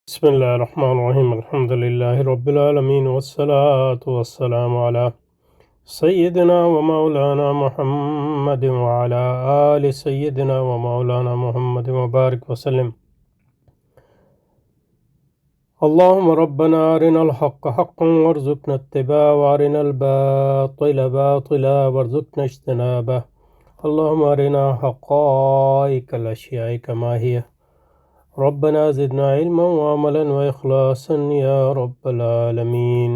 بسم اللہ الرحمن الرحیم الحمد للہ رب العالمین والصلاة والسلام علی سیدنا و مولانا محمد وعلی آل سیدنا و مولانا محمد وبارک وسلم اللہم ربنا ارنا الحق حقا وارزقنا اتباعه وارنا الباطل باطلا وارزقنا اجتنابه اللہم ارنا حقائق الاشیاء کما ہی ربنا زدنا علما وعملا واخلاصا یا رب العالمین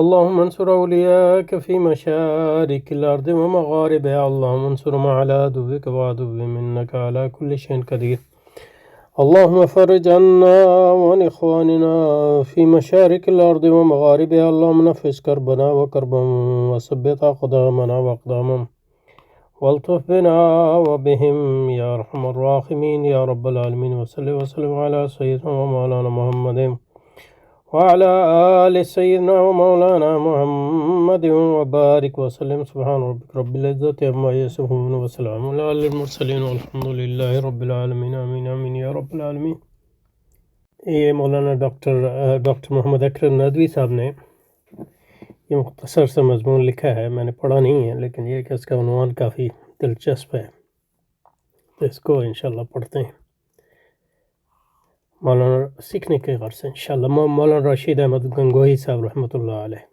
اللهم انصر أولياءك في مشارق الأرض ومغاربها اللهم انصرهم على عدوك وعدوهم إنك على كل شيء قدير اللهم فرج عنا وعن إخواننا في مشارق الأرض ومغاربها اللهم نفس كربنا وكربهم وثبت أقدامنا وأقدامهم والطف بنا وبهم يا أرحم الراحمين يا رب العالمين وصلى وسلم على سيدنا ومولانا محمد وعلى آل سيدنا ومولانا محمد وبارك وسلم سبحان ربك رب العزة عما يصفون وسلام على المرسلين والحمد لله رب العالمين آمين آمين يا رب العالمين۔ یہ مولانا ڈاکٹر محمد اکرم ندوی صاحب نے یہ مختصر سے مضمون لکھا ہے، میں نے پڑھا نہیں ہے لیکن یہ کہ اس کا عنوان کافی دلچسپ ہے، تو اس کو انشاءاللہ پڑھتے ہیں مولانا سیکھنے کے غرض سے انشاءاللہ۔ مولانا رشید احمد گنگوہی صاحب رحمۃ اللہ علیہ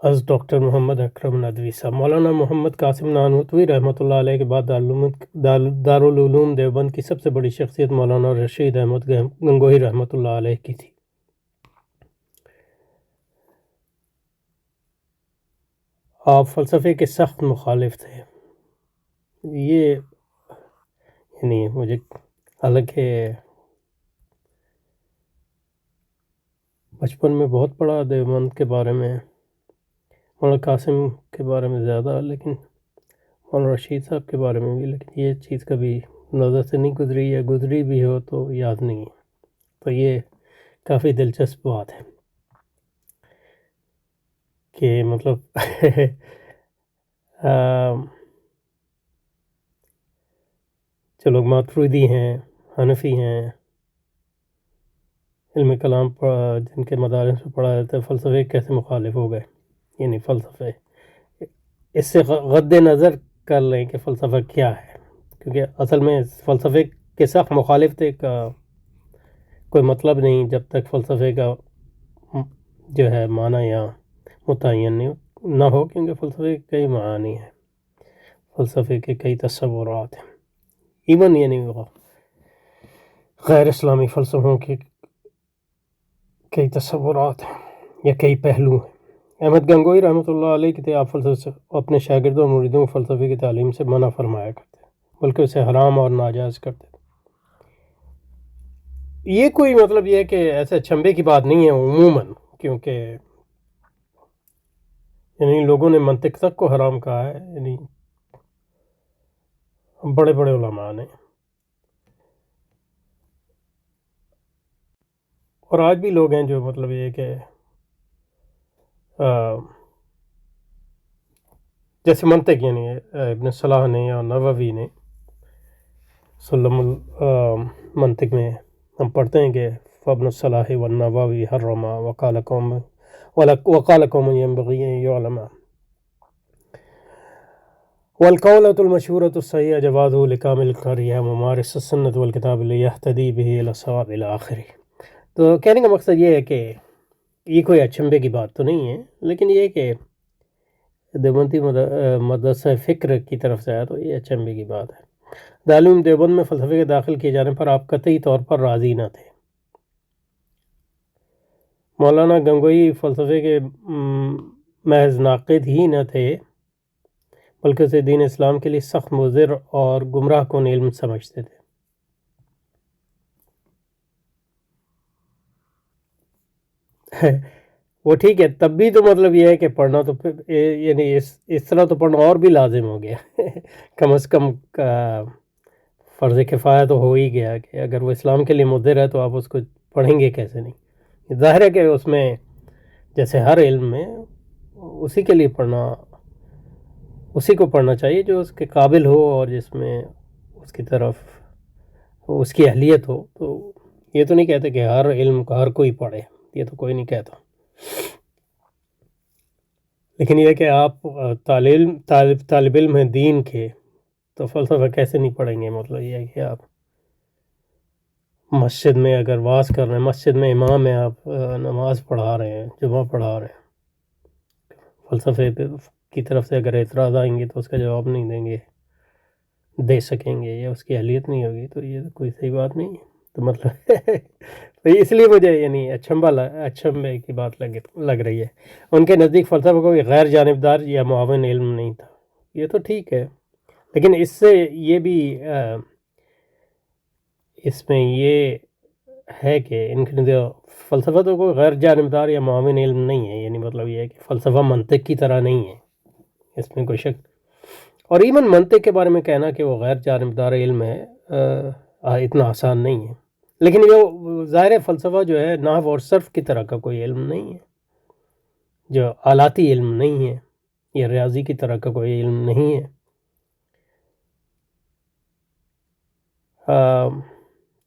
از ڈاکٹر محمد اکرم ندوی صاحب۔ مولانا محمد قاسم نانوتوی رحمۃ اللہ علیہ کے بعد دارالعلوم دیوبند کی سب سے بڑی شخصیت مولانا رشید احمد گنگوہی رحمۃ اللہ علیہ کی تھی۔ آپ فلسفے کے سخت مخالف تھے۔ یہ یعنی مجھے حالانکہ بچپن میں بہت پڑھا دیوبند کے بارے میں، مولانا قاسم کے بارے میں زیادہ، لیکن مولانا رشید صاحب کے بارے میں بھی، لیکن یہ چیز کبھی نظر سے نہیں گزری، یا گزری بھی ہو تو یاد نہیں ہے۔ تو یہ کافی دلچسپ بات ہے کہ مطلب جو لوگ ماتریدی ہیں، حنفی ہیں، علم کلام جن کے مدارس میں پڑھا جاتا ہے، فلسفے کیسے مخالف ہو گئے؟ یعنی فلسفے اس سے غد نظر کر لیں کہ فلسفہ کیا ہے، کیونکہ اصل میں فلسفے کے سخت مخالف تھے کا کوئی مطلب نہیں جب تک فلسفے کا جو ہے معنی یا متعین نہ ہو، کیونکہ فلسفے کے کئی معانی ہیں، فلسفے کے کئی تصورات ہیں، ایون یعنی غیر اسلامی فلسفوں کے کئی تصورات ہیں یا کئی پہلو ہیں۔ احمد گنگوہی رحمۃ اللہ علیہ کے تھے، آپ فلسفے اپنے شاگردوں اور مریدوں کو فلسفے کی تعلیم سے منع فرمایا کرتے تھے، بلکہ اسے حرام اور ناجائز کرتے تھے۔ یہ کوئی مطلب یہ ہے کہ ایسے اچنبے کی بات نہیں ہے عموماً، کیونکہ یعنی لوگوں نے منطق تک کو حرام کہا ہے، یعنی بڑے بڑے علماء نے، اور آج بھی لوگ ہیں جو مطلب یہ کہ جیسے منطق یعنی ابن صلاح نے یا نووی نے سلم المنطق میں ہم پڑھتے ہیں کہ فابن الصلاح والنووی حرما وقال قوم ينبغي أن يعلم والقولة المشهورة الصحيحة جوازه لكامل القارئ ممارس السنة والكتاب ليهتدي به إلى الصواب إلى آخره۔ تو کہنے کا مقصد یہ ہے کہ یہ کوئی اچنبے کی بات تو نہیں ہے، لیکن یہ کہ دیوبندی مدرسہ فکر کی طرف سے آیا تو یہ اچنبے کی بات ہے۔ دارالعلوم دیوبند میں فلسفے کے داخل کیے جانے پر آپ قطعی طور پر راضی نہ تھے۔ مولانا گنگوہی فلسفے کے محض ناقد ہی نہ تھے، بلکہ اسے دین اسلام کے لیے سخت مضر اور گمراہ کن علم سمجھتے تھے۔ وہ ٹھیک ہے، تب بھی تو مطلب یہ ہے کہ پڑھنا تو یعنی اس طرح تو پڑھنا اور بھی لازم ہو گیا کم از کم فرض کفایہ تو ہو ہی گیا کہ اگر وہ اسلام کے لیے مضر ہے تو آپ اس کو پڑھیں گے کیسے نہیں؟ ظاہر ہے کہ اس میں جیسے ہر علم میں اسی کے لیے پڑھنا، اسی کو پڑھنا چاہیے جو اس کے قابل ہو اور جس میں اس کی طرف اس کی اہلیت ہو، تو یہ تو نہیں کہتے کہ ہر علم کو ہر کوئی پڑھے، یہ تو کوئی نہیں کہتا، لیکن یہ کہ آپ طالب علم ہیں دین کے تو فلسفہ کیسے نہیں پڑھیں گے؟ مطلب یہ ہے کہ آپ مسجد میں اگر واعظ کر رہے ہیں، مسجد میں امام ہیں، آپ نماز پڑھا رہے ہیں، جمعہ پڑھا رہے ہیں، فلسفے کی طرف سے اگر اعتراض آئیں گے تو اس کا جواب نہیں دے سکیں گے، یا اس کی اہلیت نہیں ہوگی، تو یہ تو کوئی صحیح بات نہیں ہے۔ تو مطلب تو اس لیے مجھے یعنی اچھمبے کی بات لگ رہی ہے۔ ان کے نزدیک فلسفہ کوئی غیر جانبدار یا معاون علم نہیں تھا، یہ تو ٹھیک ہے، لیکن اس سے یہ بھی اس میں یہ ہے کہ ان کے فلسفہ تو کوئی غیر جانبدار یا معاون علم نہیں ہے، یعنی مطلب یہ ہے کہ فلسفہ منطق کی طرح نہیں ہے، اس میں کوئی شک۔ اور ایون منطق کے بارے میں کہنا کہ وہ غیر جانبدار علم ہے اتنا آسان نہیں ہے، لیکن یہ ظاہر فلسفہ جو ہے نحو اور صرف کی طرح کا کوئی علم نہیں ہے، جو آلاتی علم نہیں ہے، یا ریاضی کی طرح کا کوئی علم نہیں ہے۔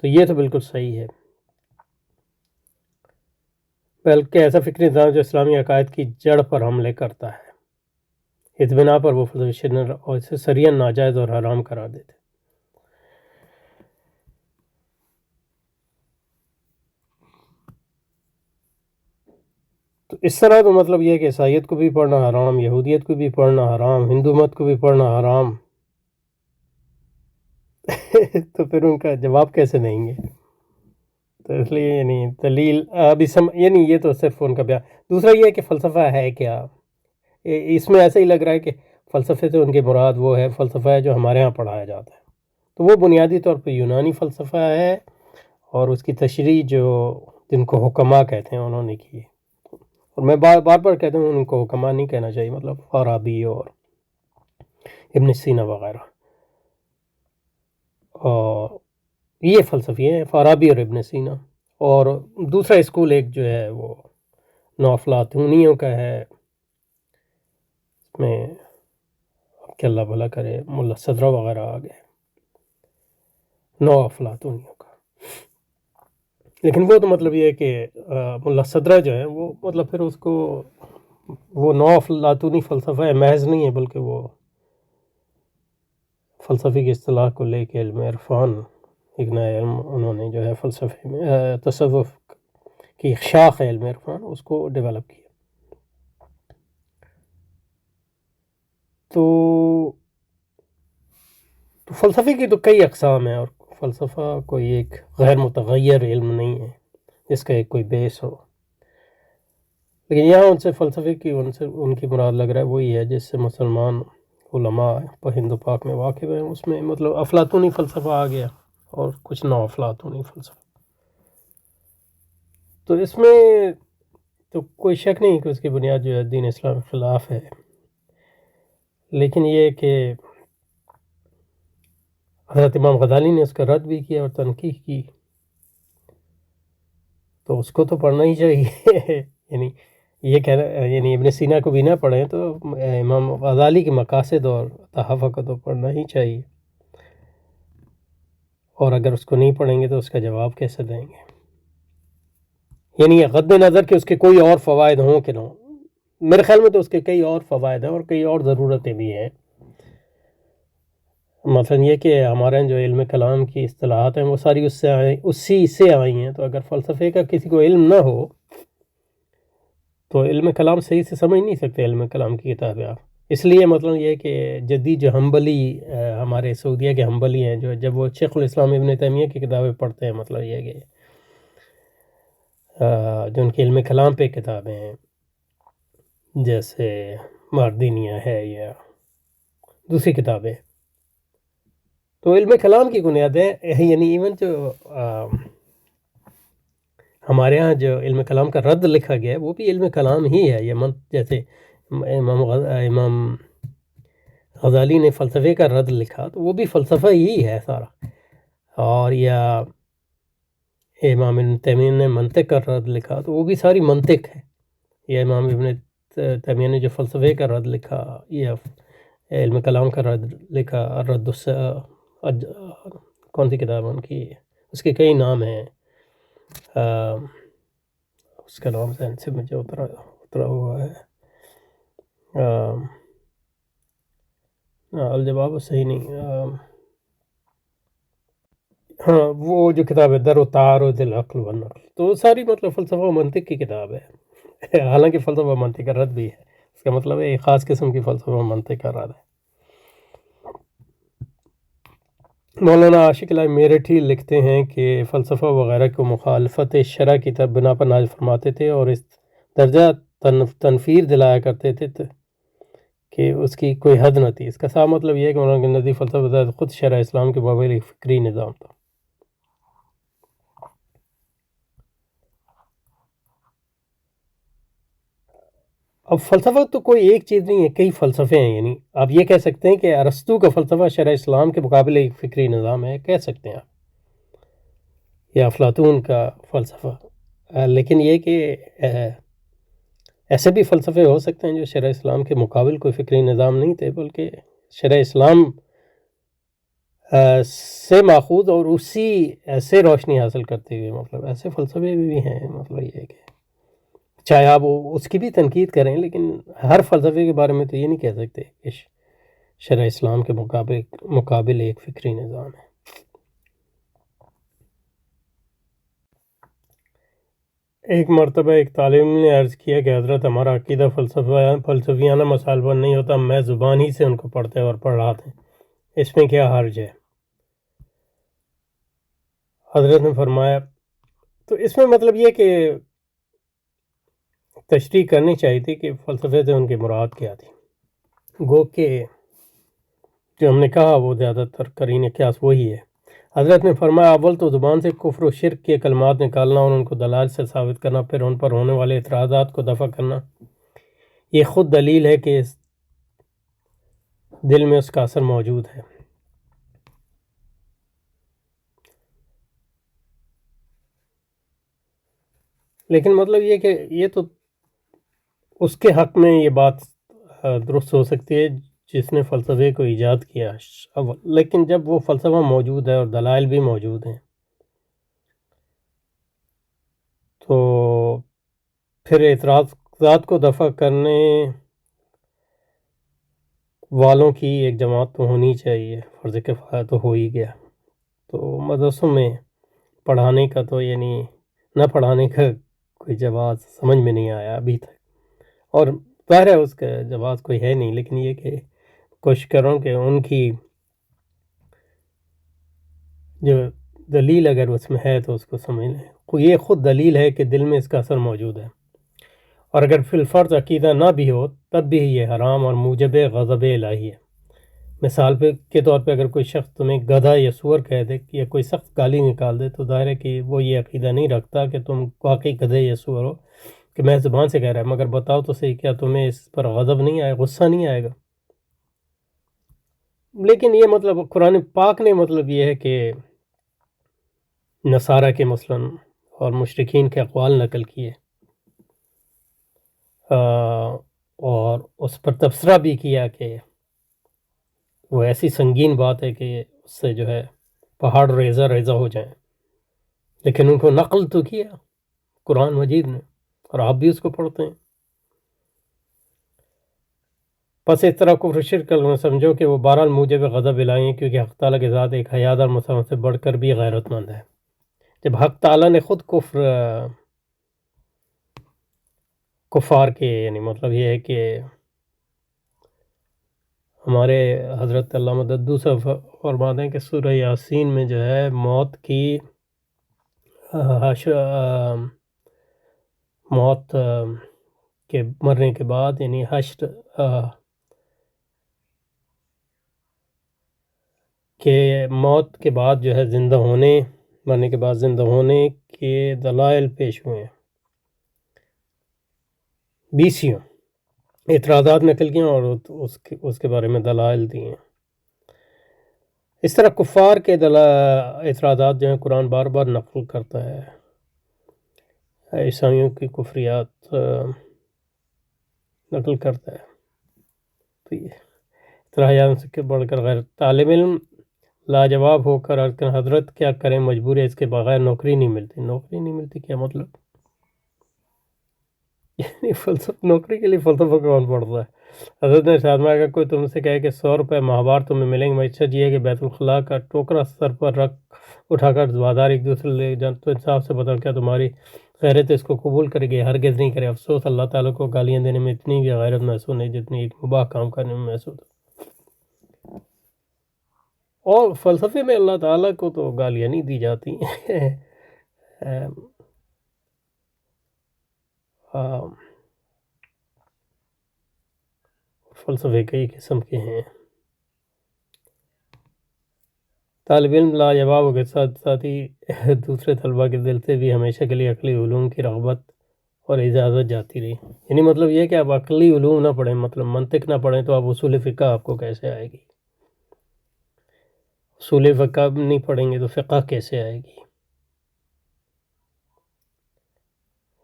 تو یہ تو بالکل صحیح ہے، بلکہ ایسا فکری نظام جو اسلامی عقائد کی جڑ پر حملے کرتا ہے، اس بنا پر وہ فلسفہ اور اسے سریعاً ناجائز اور حرام قرار دیتے۔ تو اس طرح تو مطلب یہ ہے کہ عیسائیت کو بھی پڑھنا حرام، یہودیت کو بھی پڑھنا حرام، ہندو مت کو بھی پڑھنا حرام تو پھر ان کا جواب کیسے دیں گے؟ تو اس لیے یعنی دلیل ابھی یعنی یہ تو صرف ان کا بیان۔ دوسرا یہ ہے کہ فلسفہ ہے کیا؟ اس میں ایسا ہی لگ رہا ہے کہ فلسفے سے ان کی مراد وہ ہے فلسفہ ہے جو ہمارے ہاں پڑھایا جاتا ہے، تو وہ بنیادی طور پہ یونانی فلسفہ ہے، اور اس کی تشریح جن کو حکماء کہتے ہیں انہوں نے کی ہے، اور میں بار بار کہتا ہوں ان کو حکماء نہیں کہنا چاہیے، مطلب فارابی اور ابن سینا وغیرہ، اور یہ فلسفی ہیں فارابی اور ابن سینا۔ اور دوسرا اسکول ایک جو ہے وہ نوافلاطونیوں کا ہے، اس میں کہ اللہ بھلا کرے ملا صدرہ وغیرہ آ گئے نوافلاطونیوں کا، لیکن وہ تو مطلب یہ ہے کہ ملا صدرہ جو ہے وہ مطلب پھر اس کو وہ نوافلاطونی فلسفہ محض نہیں ہے، بلکہ وہ فلسفی کی اصطلاح کو لے کے علم عرفان ایک نیا علم انہوں نے جو ہے فلسفے میں تصوف کی ایک شاخ ہے علم عرفان، اس کو ڈیولپ کیا۔ تو فلسفے کی تو کئی اقسام ہیں، اور فلسفہ کوئی ایک غیر متغیر علم نہیں ہے جس کا ایک کوئی بیس ہو، لیکن یہاں ان سے فلسفے کی ان کی مراد لگ رہا ہے وہی ہے جس سے مسلمان علماء ہند و پاک میں واقف ہیں، اس میں مطلب افلاطونی فلسفہ آ گیا اور کچھ نو افلاطونی فلسفہ۔ تو اس میں تو کوئی شک نہیں کہ اس کی بنیاد جو ہے دین اسلام کے خلاف ہے، لیکن یہ کہ حضرت امام غزالی نے اس کا رد بھی کیا اور تنقیح کی، تو اس کو تو پڑھنا ہی چاہیے یعنی یہ کہنا یعنی ابن سینا کو بھی نہ پڑھیں تو امام غزالی کے مقاصد اور تحفہ کو تو پڑھنا ہی چاہیے، اور اگر اس کو نہیں پڑھیں گے تو اس کا جواب کیسے دیں گے؟ یعنی غض نظر کہ اس کے کوئی اور فوائد ہوں کہ نہ ہوں، میرے خیال میں تو اس کے کئی اور فوائد ہیں اور کئی اور ضرورتیں بھی ہیں۔ مثلا یہ کہ ہمارے جو علم کلام کی اصطلاحات ہیں وہ ساری اسی سے آئی ہیں، تو اگر فلسفے کا کسی کو علم نہ ہو تو علم کلام صحیح سے سمجھ نہیں سکتے علم کلام کی کتابیں آپ۔ اس لیے مطلب یہ کہ جدید جو حنبلی ہمارے سعودیہ کے حنبلی ہیں جو جب وہ شیخ الاسلام ابن تیمیہ کی کتابیں پڑھتے ہیں، مطلب یہ کہ جو ان کے علم کلام پہ کتابیں ہیں جیسے ماردینیہ ہے یا دوسری کتابیں، تو علم کلام کی بنیادیں یعنی ایون جو ہمارے ہاں جو علم کلام کا رد لکھا گیا ہے وہ بھی علم کلام ہی ہے، یہ جیسے امام غزالی نے فلسفے کا رد لکھا تو وہ بھی فلسفہ ہی ہے سارا، اور یا امام ابن تیمیہ نے منطق کا رد لکھا تو وہ بھی ساری منطق ہے، یا امام ابن تیمیہ نے جو فلسفے کا رد لکھا یا علم کلام کا رد لکھا کون سی کتاب ان کی، اس کے کئی نام ہیں، اس کا نام ذہن سے مجھے اترا ہوا ہے، الجواب صحیح نہیں، ہاں وہ جو کتاب ہے در و تعارض العقل والنقل، تو وہ ساری مطلب فلسفہ و منطق کی کتاب ہے، حالانکہ فلسفہ و منطق کا رد بھی ہے، اس کا مطلب ہے ایک خاص قسم کی فلسفہ و منطق کا رد ہے۔ مولانا عاشق الہی میرٹھی لکھتے ہیں کہ فلسفہ وغیرہ کو مخالفت شرع کی طرف بنا پر نازل فرماتے تھے، اور اس درجہ تنفیر دلایا کرتے تھے کہ اس کی کوئی حد نہ تھی۔ اس کا صاف مطلب یہ ہے کہ مولانا کے نزدیک فلسفہ بذات خود شرع اسلام کے مابین ایک فکری نظام تھا۔ اب فلسفہ تو کوئی ایک چیز نہیں ہے، کئی فلسفے ہیں، یعنی آپ یہ کہہ سکتے ہیں کہ ارسطو کا فلسفہ شرع اسلام کے مقابلے ایک فکری نظام ہے، کہہ سکتے ہیں آپ، یا افلاطون کا فلسفہ، لیکن یہ کہ ایسے بھی فلسفے ہو سکتے ہیں جو شرع اسلام کے مقابل کوئی فکری نظام نہیں تھے، بلکہ شرع اسلام سے ماخوذ اور اسی سے روشنی حاصل کرتے ہوئے، مطلب ایسے فلسفے بھی ہیں، مطلب یہ ہے کہ چاہے آپ اس کی بھی تنقید کریں، لیکن ہر فلسفے کے بارے میں تو یہ نہیں کہہ سکتے کہ شرع اسلام کے مقابل ایک فکری نظام ہے۔ ایک مرتبہ ایک طالب علم نے عرض کیا کہ حضرت ہمارا عقیدہ فلسفیانہ مسائل پر نہیں ہوتا، میں زبان ہی سے ان کو پڑھتے اور پڑھاتے ہیں، اس میں کیا حرج ہے؟ حضرت نے فرمایا، تو اس میں مطلب یہ کہ تشریح کرنی چاہیے تھی کہ فلسفے سے ان کی مراد کیا تھی، گو کہ جو ہم نے کہا وہ زیادہ تر قرین قیاس وہی ہے۔ حضرت نے فرمایا، اول تو زبان سے کفر و شرک کے کلمات نکالنا اور ان کو دلائل سے ثابت کرنا، پھر ان پر ہونے والے اعتراضات کو دفع کرنا، یہ خود دلیل ہے کہ اس دل میں اس کا اثر موجود ہے۔ لیکن مطلب یہ کہ یہ تو اس کے حق میں یہ بات درست ہو سکتی ہے جس نے فلسفے کو ایجاد کیا، لیکن جب وہ فلسفہ موجود ہے اور دلائل بھی موجود ہیں تو پھر اعتراضات کو دفع کرنے والوں کی ایک جماعت تو ہونی چاہیے، فرض کفایہ تو ہو ہی گیا۔ تو مدرسوں میں پڑھانے کا تو یعنی نہ پڑھانے کا کوئی جواز سمجھ میں نہیں آیا ابھی تک، اور ظاہر ہے اس کا جواز کوئی ہے نہیں، لیکن یہ کہ کوشش کروں کہ ان کی جو دلیل اگر اس میں ہے تو اس کو سمجھ لیں، یہ خود دلیل ہے کہ دل میں اس کا اثر موجود ہے، اور اگر فی الفرض عقیدہ نہ بھی ہو تب بھی یہ حرام اور موجب غضب الہی ہے۔ مثال کے طور پہ اگر کوئی شخص تمہیں گدھا یا سور کہہ دے یا کوئی سخت گالی نکال دے تو ظاہر ہے کہ وہ یہ عقیدہ نہیں رکھتا کہ تم واقعی گدھے یا سور ہو، کہ میں زبان سے کہہ رہا ہے، مگر بتاؤ تو صحیح، کیا تمہیں اس پر غضب نہیں آئے، غصہ نہیں آئے گا؟ لیکن یہ مطلب قرآن پاک نے مطلب یہ ہے کہ نصارہ کے مثلاً اور مشرکین کے اقوال نقل کیے، اور اس پر تبصرہ بھی کیا کہ وہ ایسی سنگین بات ہے کہ اس سے جو ہے پہاڑ ریزہ ریزہ ہو جائیں، لیکن ان کو نقل تو کیا قرآن مجید نے، اور آپ بھی اس کو پڑھتے ہیں۔ پس اس طرح کفر شرک میں سمجھو کہ وہ بہرحال موجب غضب الہی ہیں، کیونکہ حق تعالیٰ کے ذات ایک حیادار مسلمان سے بڑھ کر بھی غیرت مند ہے۔ جب حق تعالیٰ نے خود کفار کے یعنی مطلب یہ ہے کہ ہمارے حضرت علامہ ددو صاحب فرماتے ہیں کہ سورہ یاسین میں جو ہے موت کے مرنے کے بعد یعنی حشر کہ موت کے بعد جو ہے زندہ ہونے، مرنے کے بعد زندہ ہونے کے دلائل پیش ہوئے ہیں، 20 اعتراضات نقل کیے اور اس کے بارے میں دلائل دیے ہیں۔ اس طرح کفار کے اعتراضات جو ہیں قرآن بار بار نقل کرتا ہے، عیسائیوں کی کفریات نقل کرتا ہے، تو یہ طرح سے بڑھ کر غیر طالب علم لاجواب ہو کر عرض کریں حضرت کیا کریں مجبور ہے اس کے بغیر نوکری نہیں ملتی. نوکری نہیں ملتی کیا مطلب؟ نوکری کے لیے فلسفہ کون پڑھتا ہے؟ حضرت نے ارشاد فرمایا اگر کوئی تم سے کہے کہ 100 روپے ماہوار تمہیں ملیں گے مقصد یہ ہے کہ بیت الخلاء کا ٹوکرا سر پر اٹھا کر بازار ایک دوسرے لے جان تو انصاف سے بتاؤ کیا تمہاری غیرت اس کو قبول کرے گی؟ ہرگز نہیں کرے. افسوس اللہ تعالیٰ کو گالیاں دینے میں اتنی بھی غیرت محسوس نہیں جتنی ایک مباح کام کرنے میں محسوس ہے. اور فلسفے میں اللہ تعالیٰ کو تو گالیاں نہیں دی جاتی. فلسفے کئی قسم کے ہیں. طالب علم لاجواب کے ساتھ ساتھ ہی دوسرے طلباء کے دل سے بھی ہمیشہ کے لیے عقلی علوم کی رغبت اور اجازت جاتی رہی. یعنی مطلب یہ کہ آپ عقلی علوم نہ پڑھیں، مطلب منطق نہ پڑھیں تو آپ اصول فقہ آپ کو کیسے آئے گی؟ اصول فقہ نہیں پڑھیں گے تو فقہ کیسے آئے گی؟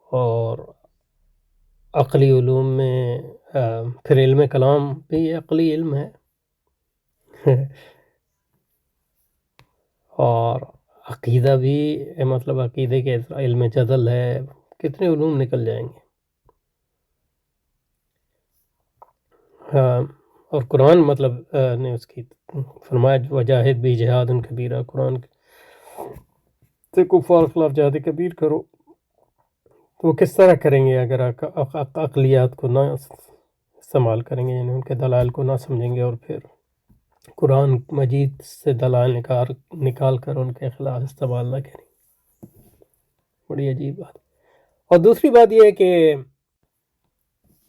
اور عقلی علوم میں پھر علم کلام بھی عقلی علم ہے. اور عقیدہ بھی مطلب عقیدے کے علم جدل ہے. کتنے علوم نکل جائیں گے. اور قرآن مطلب نے اس کی فرمایا وجاہد بھی جہاد کبیرہ، قرآن سے کفار خلاف جہاد کبیر کرو. تو وہ کس طرح کریں گے اگر عقلیات کو نہ استعمال کریں گے، یعنی ان کے دلائل کو نہ سمجھیں گے اور پھر قرآن مجید سے دلائل نکال کر ان کے خلاف استعمال نہ کریں. بڑی عجیب بات. اور دوسری بات یہ ہے کہ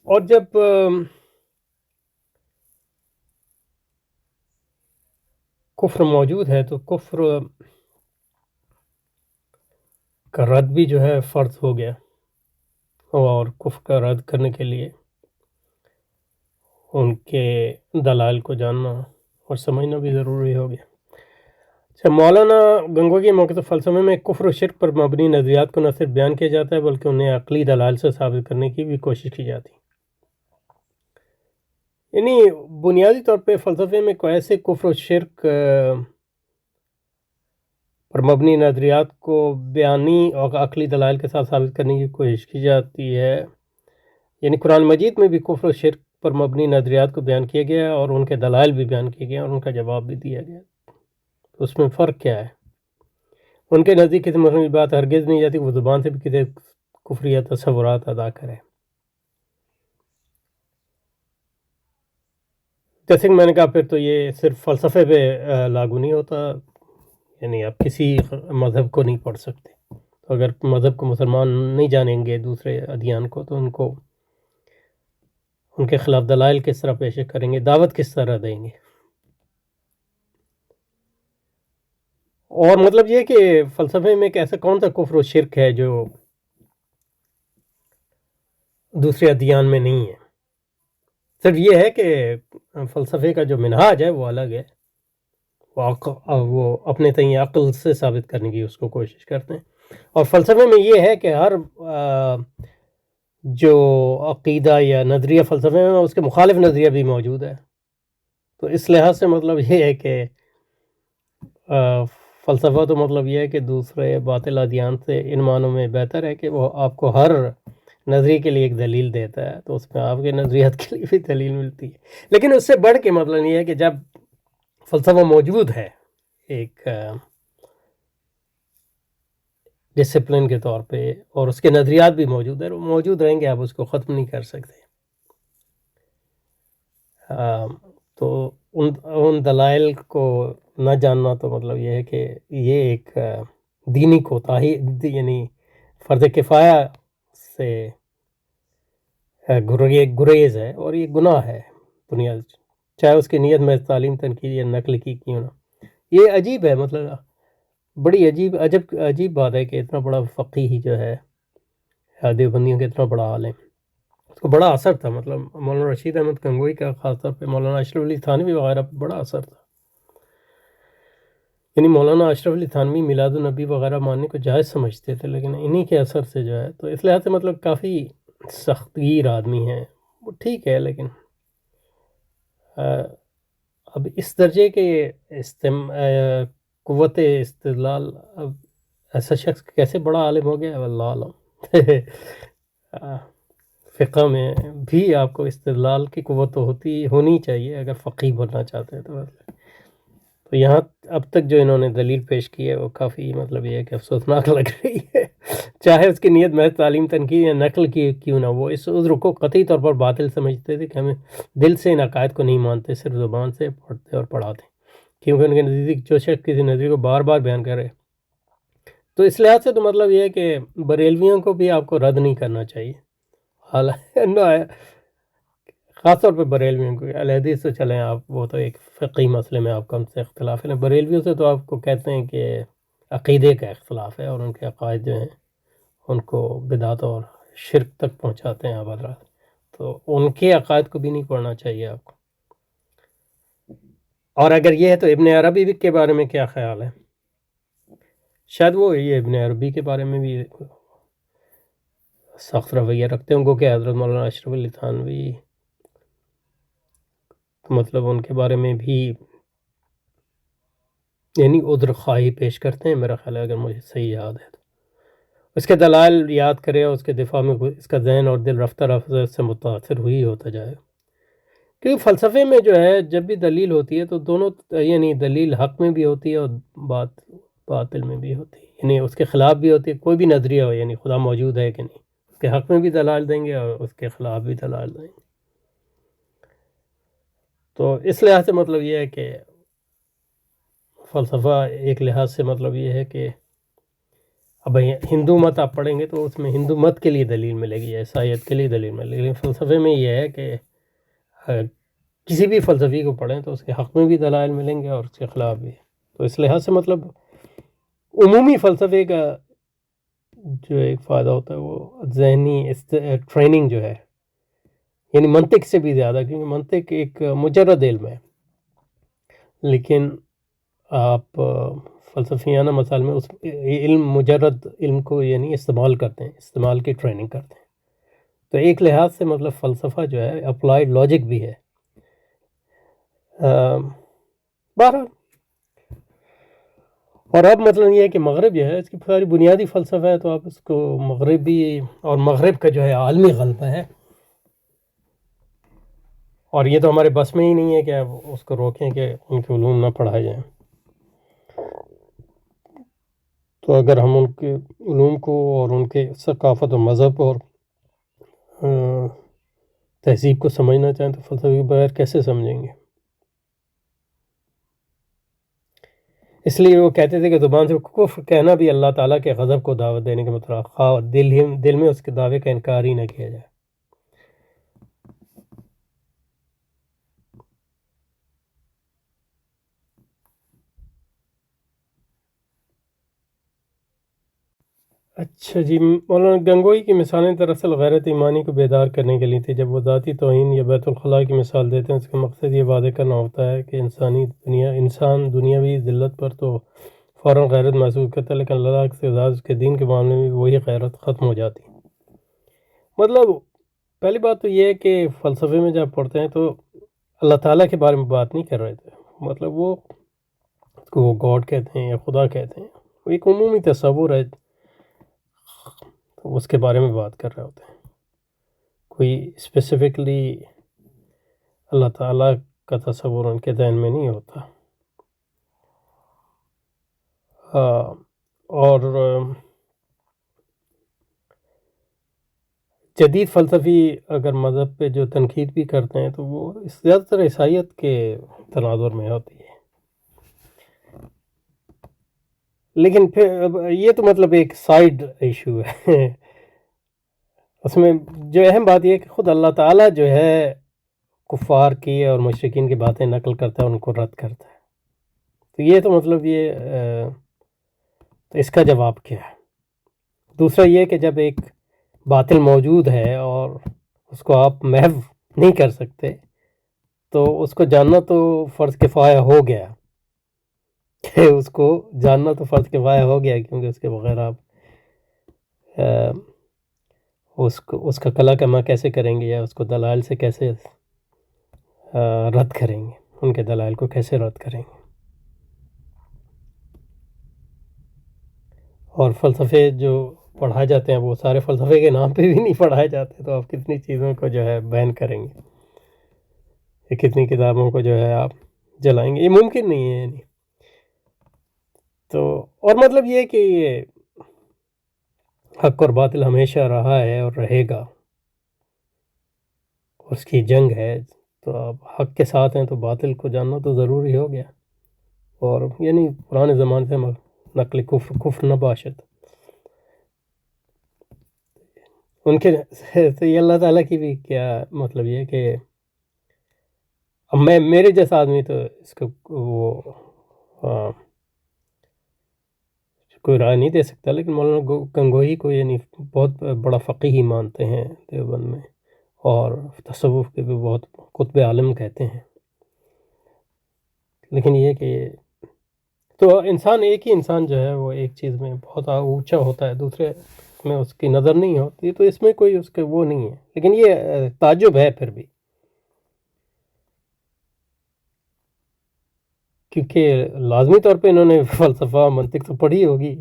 اور جب کفر موجود ہے تو کفر کا رد بھی جو ہے فرض ہو گیا، اور کفر کا رد کرنے کے لیے ان کے دلائل کو جاننا اور سمجھنا بھی ضروری ہو گیا. اچھا، مولانا گنگوہی موقع فلسفے میں کفر و شرک پر مبنی نظریات کو نہ صرف بیان کیا جاتا ہے بلکہ انہیں عقلی دلائل سے ثابت کرنے کی بھی کوشش کی جاتی. یعنی بنیادی طور پہ فلسفے میں کوئی ایسے کفر و شرک پر مبنی نظریات کو بیانی اور عقلی دلائل کے ساتھ ثابت کرنے کی کوشش کی جاتی ہے. یعنی قرآن مجید میں بھی کفر و شرک پر مبنی نظریات کو بیان کیا گیا اور ان کے دلائل بھی بیان کیے گئے اور ان کا جواب بھی دیا گیا. اس میں فرق کیا ہے؟ ان کے نزدیک کسی مسئلے کی بات ہرگز نہیں جاتی وہ زبان سے بھی کسی کفریہ تصورات ادا کرے. جیسے کہ میں نے کہا پھر تو یہ صرف فلسفے پہ لاگو نہیں ہوتا. یعنی آپ کسی مذہب کو نہیں پڑھ سکتے. تو اگر مذہب کو مسلمان نہیں جانیں گے دوسرے ادیان کو تو ان کو ان کے خلاف دلائل کس طرح پیش کریں گے، دعوت کس طرح دیں گے؟ اور مطلب یہ کہ فلسفے میں ایک ایسا کون سا کفر و شرک ہے جو دوسرے ادیان میں نہیں ہے؟ صرف یہ ہے کہ فلسفے کا جو منہاج ہے وہ الگ ہے. وہ اپنے تئیں عقل سے ثابت کرنے کی اس کو کوشش کرتے ہیں. اور فلسفے میں یہ ہے کہ ہر جو عقیدہ یا نظریہ فلسفے میں اس کے مخالف نظریہ بھی موجود ہے. تو اس لحاظ سے مطلب یہ ہے کہ فلسفہ تو مطلب یہ ہے کہ دوسرے باطل ادیان سے ان معنوں میں بہتر ہے کہ وہ آپ کو ہر نظریے کے لیے ایک دلیل دیتا ہے، تو اس میں آپ کے نظریات کے لیے بھی دلیل ملتی ہے. لیکن اس سے بڑھ کے مطلب یہ ہے کہ جب فلسفہ موجود ہے ایک ڈسپلن کے طور پہ اور اس کے نظریات بھی موجود ہیں، وہ موجود رہیں گے، آپ اس کو ختم نہیں کر سکتے. تو ان دلائل کو نہ جاننا تو مطلب یہ ہے کہ یہ ایک دینی کوتاہی یعنی فرض کفایہ سے گریز ہے اور یہ گناہ ہے بنیاد، چاہے اس کی نیت میں تعلیم تنقید یا نقل کی کیوں نہ. یہ عجیب ہے، مطلب بڑی عجیب بات ہے کہ اتنا بڑا فقیہ جو ہے دیوبندیوں کے اتنا بڑا عالم، اس کو بڑا اثر تھا. مطلب مولانا رشید احمد گنگوہی کا خاص طور پہ مولانا اشرف علی تھانوی وغیرہ پہ بڑا اثر تھا. یعنی مولانا اشرف علی تھانوی میلاد النبی وغیرہ ماننے کو جائز سمجھتے تھے، لیکن انہی کے اثر سے جو ہے تو اس لحاظ سے مطلب کافی سخت گیر آدمی ہیں. وہ ٹھیک ہے، لیکن اب اس درجے کے قوت استدلال، اب ایسا شخص کیسے بڑا عالم ہو گیا واللہ عالم۔ فقہ میں بھی آپ کو استدلال کی قوت ہونی چاہیے اگر فقیہ بننا چاہتے ہیں تو یہاں اب تک جو انہوں نے دلیل پیش کی ہے وہ کافی مطلب یہ ہے کہ افسوسناک لگ رہی ہے، چاہے اس کی نیت محض تعلیم تنقید یا نقل کی کیوں نہ، وہ اس عذر کو قطعی طور پر باطل سمجھتے تھے کہ ہمیں دل سے ان عقائد کو نہیں مانتے، صرف زبان سے پڑھتے اور پڑھاتے، کیونکہ ان کے نزدیک جو شخص کسی نظریے کو بار بار بیان کرے تو اس لحاظ سے تو مطلب یہ ہے کہ بریلویوں کو بھی آپ کو رد نہیں کرنا چاہیے، حالانکہ خاص طور پہ بریلویوں کو علیحدہ سے چلیں آپ، وہ تو ایک فقہی مسئلے میں آپ کا ان سے اختلاف ہے، بریلویوں سے تو آپ کو کہتے ہیں کہ عقیدے کا اختلاف ہے اور ان کے عقائد جو ہیں ان کو بدعت اور شرک تک پہنچاتے ہیں آپ حضرات، تو ان کے عقائد کو بھی نہیں پڑھنا چاہیے آپ کو۔ اور اگر یہ ہے تو ابن عربی کے بارے میں کیا خیال ہے؟ شاید وہ یہ ابن عربی کے بارے میں بھی سخت رویہ رکھتے ہوں کہ حضرت مولانا اشرف علی تھانوی مطلب ان کے بارے میں بھی یعنی عذر خواہی پیش کرتے ہیں، میرا خیال ہے اگر مجھے صحیح یاد ہے تو اس کے دلائل یاد کرے اور اس کے دفاع میں اس کا ذہن اور دل رفتہ رفتہ سے متاثر ہوئی ہوتا جائے، کیونکہ فلسفے میں جو ہے جب بھی دلیل ہوتی ہے تو دونوں یعنی دلیل حق میں بھی ہوتی ہے اور باطل میں بھی ہوتی ہے، یعنی اس کے خلاف بھی ہوتی ہے، کوئی بھی نظریہ ہو یعنی خدا موجود ہے کہ نہیں، اس کے حق میں بھی دلائل دیں گے اور اس کے خلاف بھی دلائل دیں گے، تو اس لحاظ سے مطلب یہ ہے کہ فلسفہ ایک لحاظ سے مطلب یہ ہے کہ اب ہندو مت آپ پڑھیں گے تو اس میں ہندو مت کے لیے دلیل ملے گی، عیسائیت کے لیے دلیل ملے گی، لیکن فلسفے میں یہ ہے کہ کسی بھی فلسفی کو پڑھیں تو اس کے حق میں بھی دلائل ملیں گے اور اس کے خلاف بھی، تو اس لحاظ سے مطلب عمومی فلسفے کا جو ایک فائدہ ہوتا ہے وہ ذہنی ٹریننگ جو ہے، یعنی منطق سے بھی زیادہ، کیونکہ منطق ایک مجرد علم ہے، لیکن آپ فلسفیانہ مسائل میں اس مجرد علم کو یعنی استعمال کرتے ہیں، استعمال کی ٹریننگ کرتے ہیں، تو ایک لحاظ سے مطلب فلسفہ جو ہے اپلائیڈ لاجک بھی ہے۔ بہرحال اور اب مطلب یہ ہے کہ مغرب جو ہے اس کی ساری بنیادی فلسفہ ہے، تو آپ اس کو مغربی اور مغرب کا جو ہے عالمی غلبہ ہے، اور یہ تو ہمارے بس میں ہی نہیں ہے کہ آپ اس کو روکیں کہ ان کے علوم نہ پڑھائے جائیں، تو اگر ہم ان کے علوم کو اور ان کے ثقافت و مذہب اور تہذیب کو سمجھنا چاہیں تو فلسفے کے بغیر کیسے سمجھیں گے؟ اس لیے وہ کہتے تھے کہ زبان سے کفر کہنا بھی اللہ تعالیٰ کے غضب کو دعوت دینے کا مطلب، خواہ دل میں اس کے دعوے کا انکار ہی نہ کیا جائے۔ اچھا جی، مولانا گنگوئی کی مثالیں دراصل غیرت ایمانی کو بیدار کرنے کے لیے تھی، جب وہ ذاتی توہین یا بیت الخلاء کی مثال دیتے ہیں اس کا مقصد یہ واضح کرنا ہوتا ہے کہ انسان دنیاوی ذلت پر تو فوراً غیرت محسوس کرتا ہے، لیکن اللہ کے اعزاز کے دین کے معاملے میں وہی غیرت ختم ہو جاتی ہے۔ مطلب پہلی بات تو یہ ہے کہ فلسفے میں جب پڑھتے ہیں تو اللہ تعالیٰ کے بارے میں بات نہیں کر رہے تھے، مطلب وہ اس کو وہ گاڈ کہتے ہیں یا خدا کہتے ہیں، وہ ایک عمومی تصور ہے، تو اس کے بارے میں بات کر رہے ہوتے ہیں، کوئی اسپیسیفکلی اللہ تعالیٰ کا تصور ان کے ذہن میں نہیں ہوتا۔ اور جدید فلسفی اگر مذہب پہ جو تنقید بھی کرتے ہیں تو وہ زیادہ تر عیسائیت کے تناظر میں ہوتی ہے، لیکن پھر یہ تو مطلب ایک سائیڈ ایشو ہے، اس میں جو اہم بات یہ ہے کہ خود اللہ تعالیٰ جو ہے کفار کی اور مشرکین کی باتیں نقل کرتا ہے، ان کو رد کرتا ہے، تو یہ تو مطلب یہ تو اس کا جواب کیا ہے؟ دوسرا یہ کہ جب ایک باطل موجود ہے اور اس کو آپ محو نہیں کر سکتے تو اس کو جاننا تو فرض کفایہ ہو گیا، کہ اس کو جاننا تو فرض کفایہ ہو گیا، کیونکہ اس کے بغیر آپ اس کا کلا کما کیسے کریں گے یا اس کو دلائل سے کیسے رد کریں گے؟ ان کے دلائل کو کیسے رد کریں گے؟ اور فلسفے جو پڑھائے جاتے ہیں وہ سارے فلسفے کے نام پہ بھی نہیں پڑھائے جاتے، تو آپ کتنی چیزوں کو جو ہے بین کریں گے، یا کتنی کتابوں کو جو ہے آپ جلائیں گے؟ یہ ممکن نہیں ہے یعنی۔ تو اور مطلب یہ کہ یہ حق اور باطل ہمیشہ رہا ہے اور رہے گا، اس کی جنگ ہے، تو آپ حق کے ساتھ ہیں تو باطل کو جاننا تو ضروری ہو گیا۔ اور یعنی پرانے زمانے سے نقل کفر نہ باشد، ان کے تو یہ اللہ تعالیٰ کی بھی کیا مطلب یہ کہ اب میرے جیسا آدمی تو اس کو وہ کوئی رائے نہیں دے سکتا، لیکن مولانا گنگوہی کو یعنی بہت بڑا فقیہ مانتے ہیں دیوبند میں، اور تصوف کے بھی بہت قطب عالم کہتے ہیں۔ لیکن یہ کہ تو انسان، ایک ہی انسان جو ہے وہ ایک چیز میں بہت اونچا ہوتا ہے، دوسرے میں اس کی نظر نہیں ہوتی، تو اس میں کوئی اس کے وہ نہیں ہے، لیکن یہ تعجب ہے پھر بھی، کیونکہ لازمی طور پہ انہوں نے فلسفہ منطق تو پڑھی ہوگی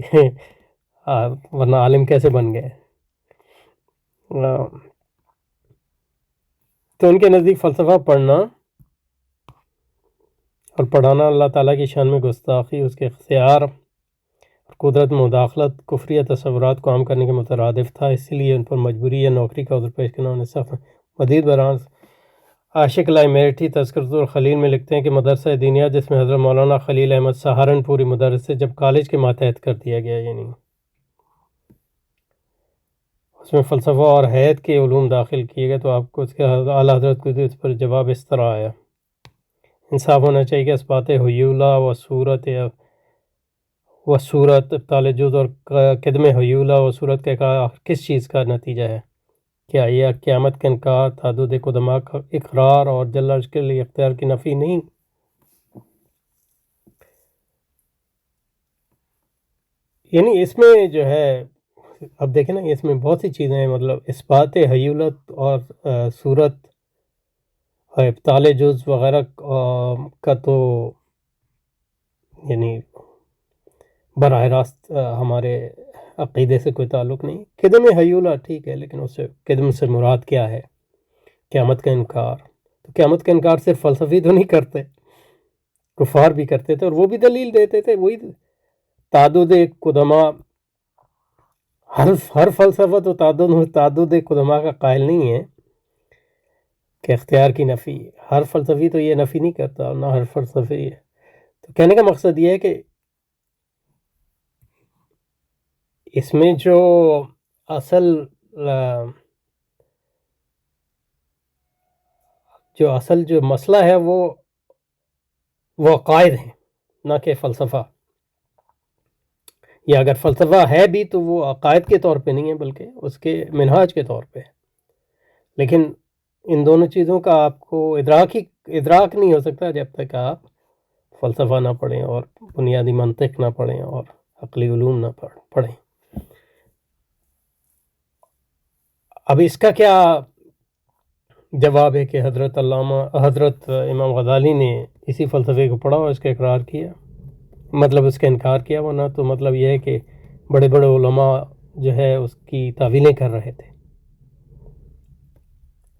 ورنہ عالم کیسے بن گئے؟ تو ان کے نزدیک فلسفہ پڑھنا اور پڑھانا اللہ تعالیٰ کی شان میں گستاخی، اس کے اختیار اور قدرت میں مداخلت، کفری تصورات کو عام کرنے کے مترادف تھا، اسی لیے ان پر مجبوری یا نوکری کا عذر پیش کرنا انہیں سخت۔ مزید برآں عاشق لائے میرٹھی تذکرۃ الخلیل میں لکھتے ہیں کہ مدرسہ دینیہ جس میں حضرت مولانا خلیل احمد سہارنپوری مدرس سے جب کالج کے ماتحت کر دیا گیا، یعنی اس میں فلسفہ اور حیات کے علوم داخل کیے گئے، تو آپ کو اس کے اعلیٰ حضرت کو اس پر جواب اس طرح آیا: انصاف ہونا چاہیے کہ اثبات حیولہ و صورت ابطال جز اور قدم حیولہ و صورت کا اقرار کس چیز کا نتیجہ ہے؟ کیا یہ قیامت کا انکار، تعدد قدماء کا اقرار اور جل عرش کے لیے اختیار کی نفی نہیں؟ یعنی اس میں جو ہے اب دیکھیں نا، اس میں بہت سی چیزیں ہیں، مطلب اثبات حیولت اور صورت اور ابطال جز وغیرہ کا تو یعنی براہ راست ہمارے عقیدے سے کوئی تعلق نہیں۔ قدم حیولہ ٹھیک ہے، لیکن اس سے قدم سے مراد کیا ہے؟ قیامت کا انکار، تو قیامت کا انکار صرف فلسفی تو نہیں کرتے، کفار بھی کرتے تھے، اور وہ بھی دلیل دیتے تھے، وہی تعدد قدماء۔ ہر فلسفہ تو تعدد قدماء کا قائل نہیں ہے کہ اختیار کی نفی، ہر فلسفی تو یہ نفی نہیں کرتا، اور نہ ہر فلسفی ہے۔ تو کہنے کا مقصد یہ ہے کہ اس میں جو اصل جو مسئلہ ہے وہ عقائد ہیں، نہ کہ فلسفہ، یا اگر فلسفہ ہے بھی تو وہ عقائد کے طور پہ نہیں ہے بلکہ اس کے منہاج کے طور پہ۔ لیکن ان دونوں چیزوں کا آپ کو ادراک نہیں ہو سکتا جب تک آپ فلسفہ نہ پڑھیں اور بنیادی منطق نہ پڑھیں اور عقلی علوم نہ پڑھیں۔ اب اس کا کیا جواب ہے کہ حضرت امام غزالی نے اسی فلسفے کو پڑھا اور اس کا اقرار کیا، مطلب اس کا انکار کیا، ورنہ تو مطلب یہ ہے کہ بڑے بڑے علماء جو ہے اس کی تعویلیں کر رہے تھے۔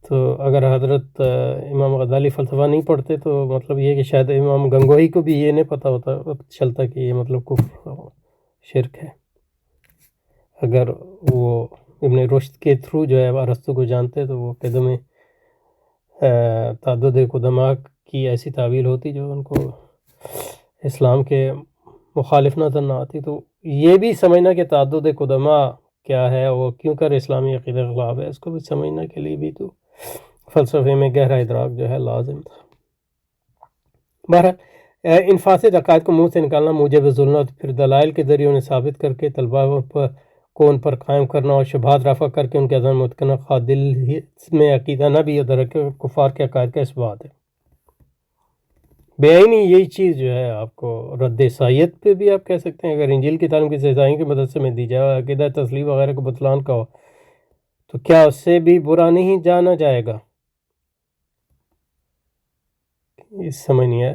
تو اگر حضرت امام غزالی فلسفہ نہیں پڑھتے تو مطلب یہ ہے کہ شاید امام گنگوہی کو بھی یہ نہیں پتہ چلتا کہ یہ مطلب کفر شرک ہے۔ اگر وہ ابن رشد کے تھرو جو ہے ارسطو کو جانتے تو وہ قدم تعدد قدماء کی ایسی تعویل ہوتی جو ان کو اسلام کے مخالف نظر نہ آتی۔ تو یہ بھی سمجھنا کہ تعدد قدماء کیا ہے، وہ کیوں کر اسلامی عقیدہ کے خلاف ہے، اس کو بھی سمجھنا کے لیے بھی تو فلسفے میں گہرا ادراک جو ہے لازم تھا۔ بہرحال ان فاسد عقائد کو منہ سے نکالنا موجب ظلمت، پھر دلائل کے ذریعے انہیں ثابت کر کے طلباء کو ان پر قائم کرنا اور شبہات رفع کر کے ان کے اذہان متقنہ خواہ دل میں عقیدہ نہ بھی ادھر کفار کے عقائد کا اثبات ہے۔ بے عینی یہی چیز جو ہے آپ کو رد عیسائیت پہ بھی آپ کہہ سکتے ہیں۔ اگر انجیل کی تعلیم کسی عیسائی کی مدد سے میں دی جائے اور عقیدہ تسلیم وغیرہ کو بطلان کا ہو تو کیا اس سے بھی برا نہیں جانا جائے گا؟ اس سمجھ نہیں ہے،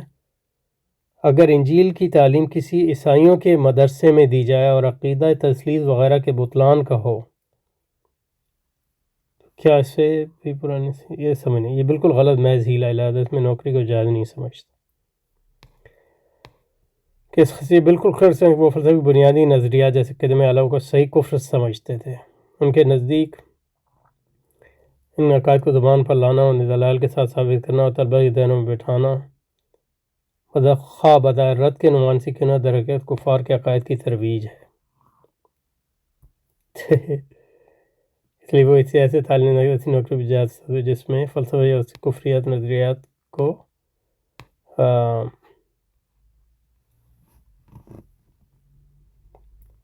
اگر انجیل کی تعلیم کسی عیسائیوں کے مدرسے میں دی جائے اور عقیدہ تثلیث وغیرہ کے بطلان کا ہو، کیا اس سے بھی پرانی یہ سمجھ نہیں، یہ بالکل غلط محض ہیلا علیحدہ، اس میں نوکری کو جائز نہیں سمجھتا کہ اس خصی بالکل خرچ ہیں، وہ فلسفی بنیادی نظریات جیسے قدم اعلیٰ کو صحیح کفر سمجھتے تھے۔ ان کے نزدیک ان عقائد کو زبان پر لانا اور دلائل کے ساتھ ثابت کرنا اور طلبہ کے ذہنوں میں بٹھانا خواہ بظاہر رد کے عنوان سے کیوں نہ در حقیقت کفار کے عقائد کی ترویج ہے۔ اس لیے وہ اسے ایسے تعلیم ایسی نوکری بھی جائز ہے جس میں فلسفہ یا کفریات نظریات کو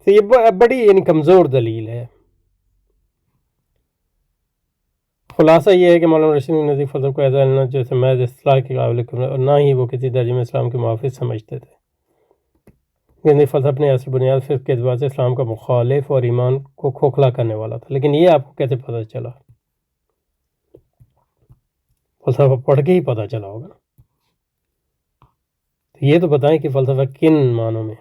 تو یہ بڑی یعنی کمزور دلیل ہے۔ خلاصہ یہ ہے کہ مولانا رشید کے نزدیک فلسفہ کو ایسا لینا جیسے محض اصطلاح کے قابل اور نہ ہی وہ کسی درجے میں اسلام کے محافظ سمجھتے تھے۔ یعنی فلسفہ اپنے اصل بنیاد فقہ کے اعتبار سے اسلام کا مخالف اور ایمان کو کھوکھلا کرنے والا تھا۔ لیکن یہ آپ کو کیسے پتہ چلا؟ فلسفہ پڑھ کے ہی پتہ چلا ہوگا نا۔ تو یہ تو بتائیں کہ فلسفہ کن معنوں میں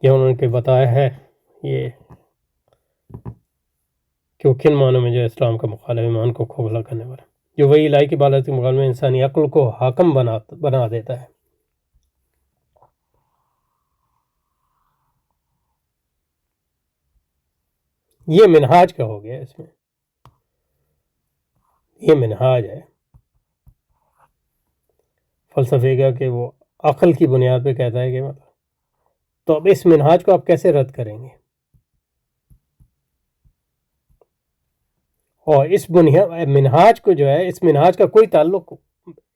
یہ انہوں نے بتایا ہے، یہ کہ وہ کن معنوں میں جو اسلام کا مخالف ایمان کو کھوکھلا کرنے والا، جو وہی الہی کی بالادستی کے مقابلے میں انسانی عقل کو حاکم بنا دیتا ہے۔ یہ منہاج کا ہو گیا، اس میں یہ منہاج ہے فلسفے کا کہ وہ عقل کی بنیاد پہ کہتا ہے کہ مطلب، تو اب اس منہاج کو آپ کیسے رد کریں گے؟ اور اس منہاج کو جو ہے، اس منہاج کا کوئی تعلق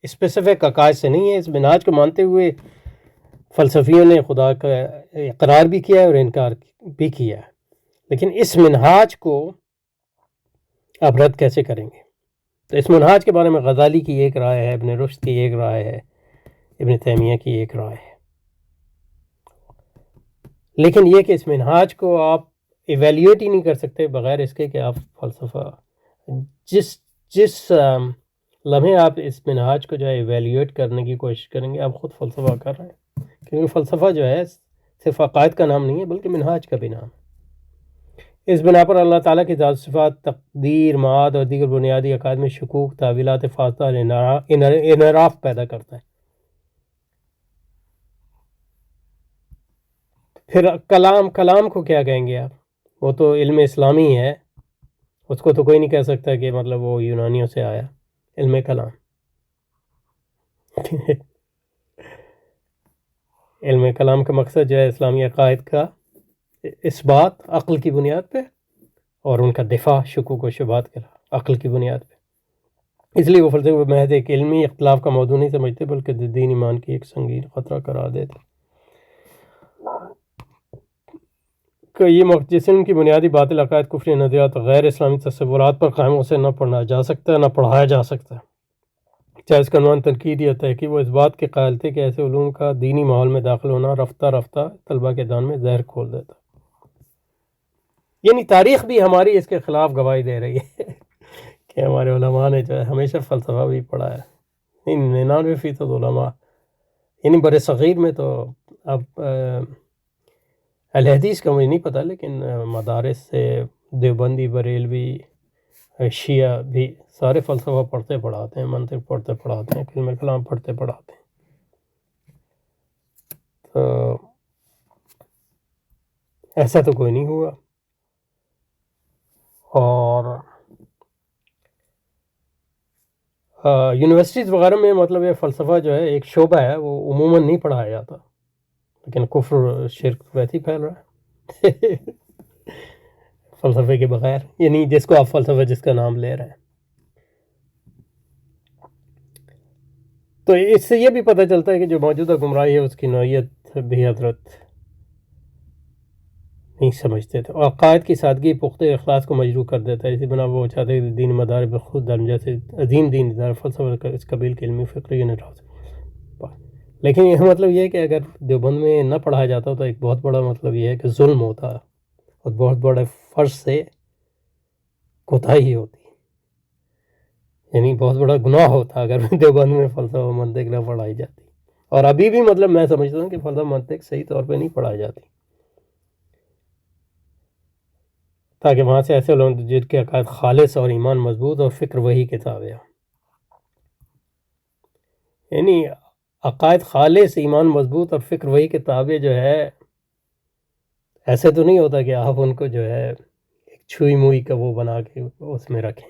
اسپیسیفک عقائد سے نہیں ہے۔ اس منہاج کو مانتے ہوئے فلسفیوں نے خدا کا اقرار بھی کیا ہے اور انکار بھی کیا ہے، لیکن اس منہاج کو آپ رد کیسے کریں گے؟ تو اس منہاج کے بارے میں غزالی کی ایک رائے ہے، ابن رشد کی ایک رائے ہے، ابن تیمیہ کی ایک رائے ہے، لیکن یہ کہ اس منہاج کو آپ ایویلیویٹ ہی نہیں کر سکتے بغیر اس کے کہ آپ فلسفہ جس لمحے آپ اس منہاج کو جو ہے ایویلیویٹ کرنے کی کوشش کریں گے، آپ خود فلسفہ کر رہے ہیں، کیونکہ فلسفہ جو ہے صرف عقائد کا نام نہیں ہے بلکہ منہاج کا بھی نام ہے۔ اس بنا پر اللہ تعالیٰ کی ذات صفات، تقدیر، معاد اور دیگر بنیادی عقائد میں شکوک، تاویلات فاسدہ اور انحراف پیدا کرتا ہے۔ پھر کلام کو کیا کہیں گے آپ؟ وہ تو علم اسلامی ہے، اس کو تو کوئی نہیں کہہ سکتا کہ مطلب وہ یونانیوں سے آیا علم کلام۔ علم کلام کا مقصد جو ہے اسلامی عقائد کا اثبات عقل کی بنیاد پہ اور ان کا دفاع شکوک و شبہات کے عقل کی بنیاد پہ۔ اس لیے وہ فلسفے کو محض ایک علمی اختلاف کا موضوع نہیں سمجھتے بلکہ دین ایمان کی ایک سنگین خطرہ قرار دیتے۔ کہ یہ جسم کی بنیادی باطل عقائد، کفری نظریات اور غیر اسلامی تصورات پر قائم سے نہ پڑھا جا سکتا ہے، نہ پڑھایا جا سکتا ہے۔ چاہے اس کا عنوان تنقید یا تحقیق، وہ اس بات کے قائل تھے کہ ایسے علوم کا دینی ماحول میں داخل ہونا رفتہ رفتہ طلبہ کے دان میں زہر کھول دیتا۔ یعنی تاریخ بھی ہماری اس کے خلاف گواہی دے رہی ہے کہ ہمارے علماء نے جو ہے ہمیشہ فلسفہ بھی پڑھا ہے۔ 99% علماء یعنی بر صغیر میں تو اب اہل حدیث کا مجھے نہیں پتہ، لیکن مدارس سے دیوبندی، بریلوی، شیعہ بھی سارے فلسفہ پڑھتے پڑھاتے ہیں، منطق پڑھتے پڑھاتے ہیں، علم کلام پڑھتے پڑھاتے ہیں۔ تو ایسا تو کوئی نہیں ہوا۔ اور یونیورسٹیز وغیرہ میں مطلب یہ فلسفہ جو ہے ایک شعبہ ہے، وہ عموماً نہیں پڑھایا جاتا، لیکن کفر شرک ویسے ہی پھیل رہا ہے فلسفے کے بغیر، یعنی جس کو آپ فلسفہ جس کا نام لے رہے ہیں۔ تو اس سے یہ بھی پتہ چلتا ہے کہ جو موجودہ گمراہی ہے اس کی نوعیت بھی حضرت نہیں سمجھتے تھے، اور عقائد کی سادگی پختہ اخلاص کو مجروح کر دیتا ہے۔ اسی بنا وہ چاہتے ہیں کہ دین مدار بخود دھرم جیسے عظیم دین ادارہ فلسفہ کا اس قبیل کے علمی فکری نٹاس، لیکن یہ مطلب یہ ہے کہ اگر دیوبند میں نہ پڑھایا جاتا تو ایک بہت بڑا مطلب یہ ہے کہ ظلم ہوتا اور بہت بڑے فرض سے کوتاہی ہوتی، یعنی بہت بڑا گناہ ہوتا اگر دیوبند میں فلسفہ منطق نہ پڑھائی جاتی. اور ابھی بھی مطلب میں سمجھتا ہوں کہ فلسفہ منطق صحیح طور پہ نہیں پڑھائی جاتی، تاکہ وہاں سے ایسے لوگ جن کے عقائد خالص اور ایمان مضبوط اور فکر وہی کتاب ہے. یعنی عقائد خالص، ایمان مضبوط اور فکر وہی کتابیں جو ہے، ایسے تو نہیں ہوتا کہ آپ ان کو جو ہے ایک چھوئی موئی کا وہ بنا کے اس میں رکھیں.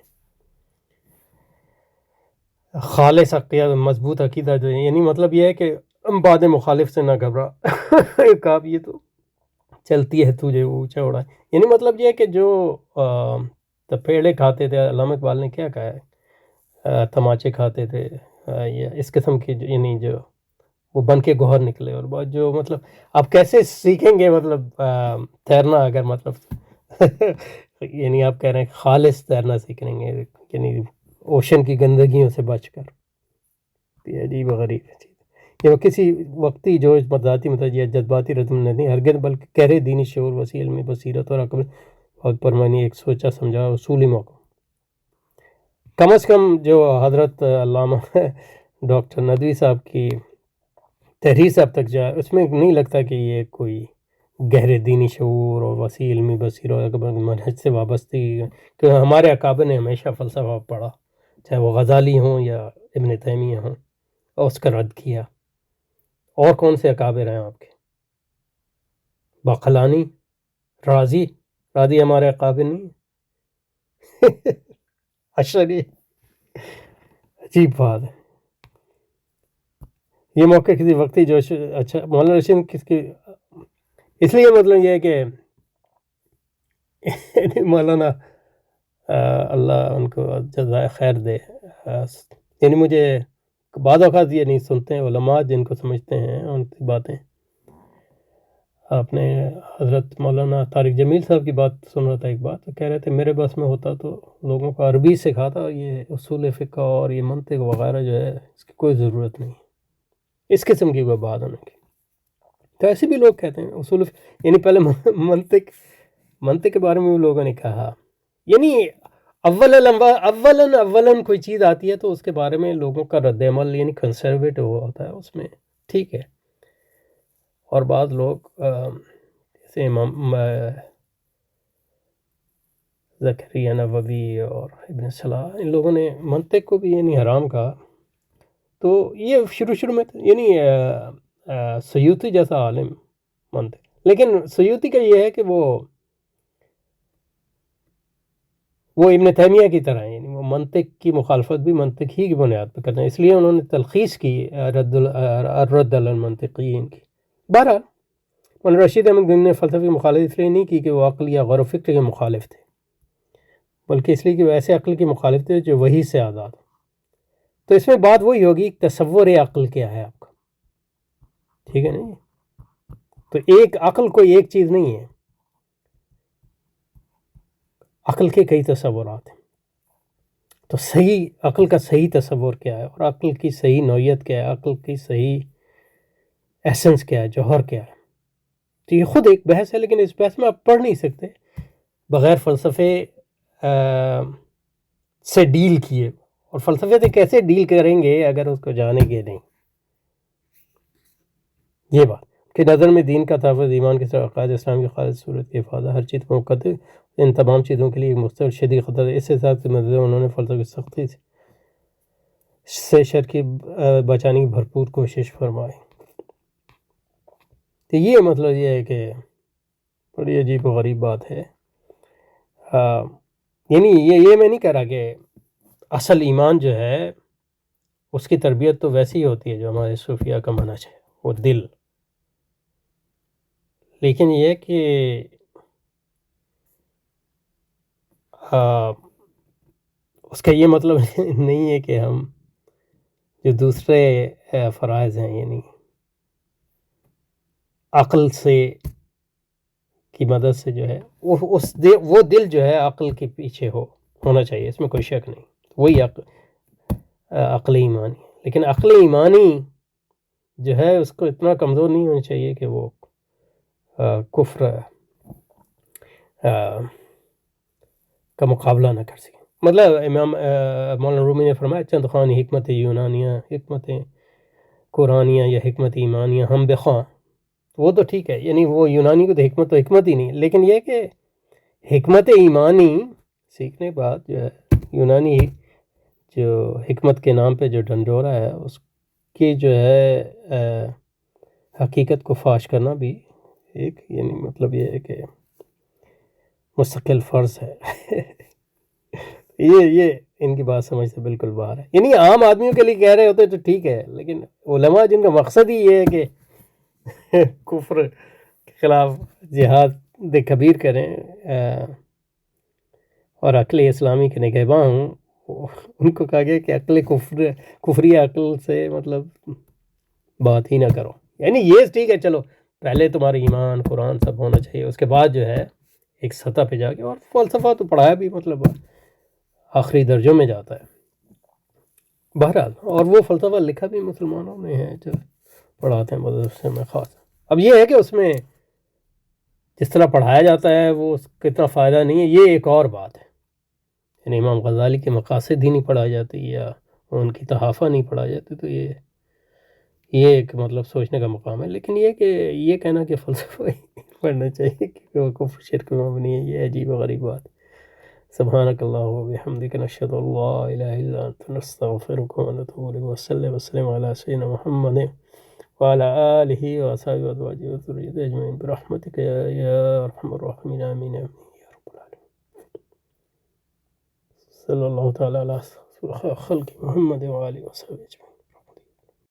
خالص عقیدہ، مضبوط عقیدہ جو ہے، یعنی مطلب یہ ہے کہ بعد مخالف سے نہ گھبرا کاب یہ تو چلتی ہے تجھے اونچا اڑا. یعنی مطلب یہ ہے کہ جو پیڑے کھاتے تھے، علامہ اقبال نے کیا کہا ہے، تماچے کھاتے تھے یا اس قسم کے یعنی جو وہ بن کے گوہر نکلے. اور بات جو مطلب آپ کیسے سیکھیں گے مطلب تیرنا اگر مطلب یعنی آپ کہہ رہے ہیں خالص تیرنا سیکھیں گے یعنی اوشن کی گندگیوں سے بچ کر. یہ عجیب و غریب چیز یہ وہ کسی وقتی جوش، ذاتی متوجہ، جذباتی رسم نہیں ہرگز، بلکہ گہرے دینی شعور، وسیع علمی بصیرت اور عقل وقت پر معنی ایک سوچا سمجھا اصولی موقع. کم از کم جو حضرت علامہ ڈاکٹر ندوی صاحب کی تحریر سے اب تک جائے، اس میں نہیں لگتا کہ یہ کوئی گہرے دینی شعور اور وسیع علمی بصیرت اور منہج سے وابستگی، کہ ہمارے اکابر نے ہمیشہ فلسفہ پڑھا، چاہے وہ غزالی ہوں یا ابن تیمیہ ہوں، اور اس کا رد کیا. اور کون سے اکابر ہیں آپ کے؟ باقلانی، رازی ہمارے اکابر نہیں ہیں. اشعری، عجیب بات ہے. یہ موقع کسی وقتی جوش. اچھا، مولانا رشید کس کی، اس لیے مطلب یہ ہے کہ مولانا اللہ ان کو جزائے خیر دے، یعنی مجھے بعض اوقات یہ نہیں سنتے ہیں علماء جن کو سمجھتے ہیں ان کی باتیں. آپ نے حضرت مولانا طارق جمیل صاحب کی بات سن رہا تھا، ایک بات کہہ رہے تھے میرے بس میں ہوتا تو لوگوں کو عربی سکھاتا، یہ اصول فقہ اور یہ منطق وغیرہ جو ہے اس کی کوئی ضرورت نہیں، اس قسم کی کوئی بات ہونے کی. تو ایسے بھی لوگ کہتے ہیں اصول یعنی پہلے منطق کے بارے میں بھی لوگوں نے کہا، یعنی اولاً کوئی چیز آتی ہے تو اس کے بارے میں لوگوں کا رد عمل یعنی کنسرویٹو ہوتا ہے اس میں، ٹھیک ہے. اور بعض لوگ جیسے امام زکریا نووی اور ابن صلاح، ان لوگوں نے منطق کو بھی یعنی حرام کہا. تو یہ شروع میں یعنی سیوطی جیسا عالم منطق، لیکن سیوطی کا یہ ہے کہ وہ ابن تیمیہ کی طرح یعنی وہ منطق کی مخالفت بھی منطق ہی کی بنیاد پہ کرتے ہیں، اس لیے انہوں نے تلخیص کی رد علی المنطقین کی. بہرحال مولانا رشید احمد گنگی نے فلسفے کی مخالفت اس لیے نہیں کی کہ وہ عقل یا غور و فکر کے مخالف تھے، بلکہ اس لیے کہ وہ ایسے عقل کی مخالف تھے جو وحی سے آزاد. تو اس میں بات وہی ہوگی تصور عقل کیا ہے آپ کا، ٹھیک ہے نا. تو ایک عقل کوئی ایک چیز نہیں ہے، عقل کے کئی تصورات ہیں. تو صحیح عقل کا صحیح تصور کیا ہے، اور عقل کی صحیح نوعیت کیا ہے، عقل کی صحیح ایسنس کیا ہے، جوہر کیا ہے. تو یہ خود ایک بحث ہے، لیکن اس بحث میں آپ پڑھ نہیں سکتے بغیر فلسفے سے ڈیل کیے. اور فلسفے سے کیسے ڈیل کریں گے اگر اس کو جانیں گے نہیں. یہ بات کہ نظر میں دین کا تحفظ، ایمان کے ساتھ عقائد اسلام کی خالص صورت کی حفاظت، ہر چیز کو مقدر، ان تمام چیزوں کے لیے ایک مستقل شدید خطر ہے. اس حساب سے مدد انہوں نے فلسفے کی سختی سے شر کی بچانے کی بھرپور کوشش فرمائی. تو یہ مطلب یہ ہے کہ بڑی عجیب و غریب بات ہے. یعنی یہ میں نہیں کہہ رہا کہ اصل ایمان جو ہے اس کی تربیت تو ویسی ہی ہوتی ہے جو ہمارے صوفیہ کا منہج ہے، وہ دل. لیکن یہ کہ اس کا یہ مطلب نہیں ہے کہ ہم جو دوسرے فرائض ہیں یعنی عقل سے کی مدد سے جو ہے وہ دل جو ہے عقل کے پیچھے ہونا چاہیے، اس میں کوئی شک نہیں، وہی عقل ایمانی. لیکن عقل ایمانی جو ہے اس کو اتنا کمزور نہیں ہونا چاہیے کہ وہ کفر کا مقابلہ نہ کر سکے. مطلب امام مولانا رومی نے فرمایا چند خوان حکمت یونانیہ، حکمت قرآنیہ یا حکمت ایمانیہ ہم بخواں، وہ تو ٹھیک ہے، یعنی وہ یونانی کو تو حکمت ہی نہیں، لیکن یہ کہ حکمت ایمانی سیکھنے کے بعد جو ہے یونانی جو حکمت کے نام پہ جو ڈنڈورا ہے اس کی جو ہے حقیقت کو فاش کرنا بھی ایک یعنی مطلب یہ ہے کہ مستقل فرض ہے یہ ان کی بات سمجھ سے بالکل باہر ہے، یعنی عام آدمیوں کے لیے کہہ رہے ہوتے تو ٹھیک ہے، لیکن علماء جن کا مقصد ہی یہ ہے کہ کفر کے خلاف جہاد کبیر کریں اور عقل اسلامی کے نگہباں ہوں، ان کو کہا گیا کہ عقل کفری عقل سے مطلب بات ہی نہ کرو، یعنی یہ ٹھیک ہے چلو پہلے تمہارے ایمان قرآن سب ہونا چاہیے، اس کے بعد جو ہے ایک سطح پہ جا کے، اور فلسفہ تو پڑھایا بھی مطلب آخری درجوں میں جاتا ہے بہرحال، اور وہ فلسفہ لکھا بھی مسلمانوں نے ہے جو پڑھاتے ہیں مدرسے میں خاص۔ اب یہ ہے کہ اس میں جس طرح پڑھایا جاتا ہے وہ اس کا اتنا فائدہ نہیں ہے، یہ ایک اور بات ہے، یعنی امام غزالی کے مقاصد ہی نہیں پڑھائی جاتی یا ان کی تحافہ نہیں پڑھائی جاتی، تو یہ ایک مطلب سوچنے کا مقام ہے، لیکن یہ کہ یہ کہنا کہ فلسفہ ہی پڑھنا چاہیے کہ وہ کفر شرک میں مبنی ہے، یہ عجیب و غریب بات۔ سبحانک اللہم و بحمدک، نشہد ان لا الہ الا انت، نستغفرک و نتوب الیک، وصلی وسلم علی سیدنا محمد وعلی آلہ وصحبہ وازواجہ وذریتہ اجمعین برحمتک یا ارحم الراحمین، آمین آمین یا رب العالمین۔ صلی اللہ تعالی علی خلق محمد وآلہ وصحبہ اجمعین۔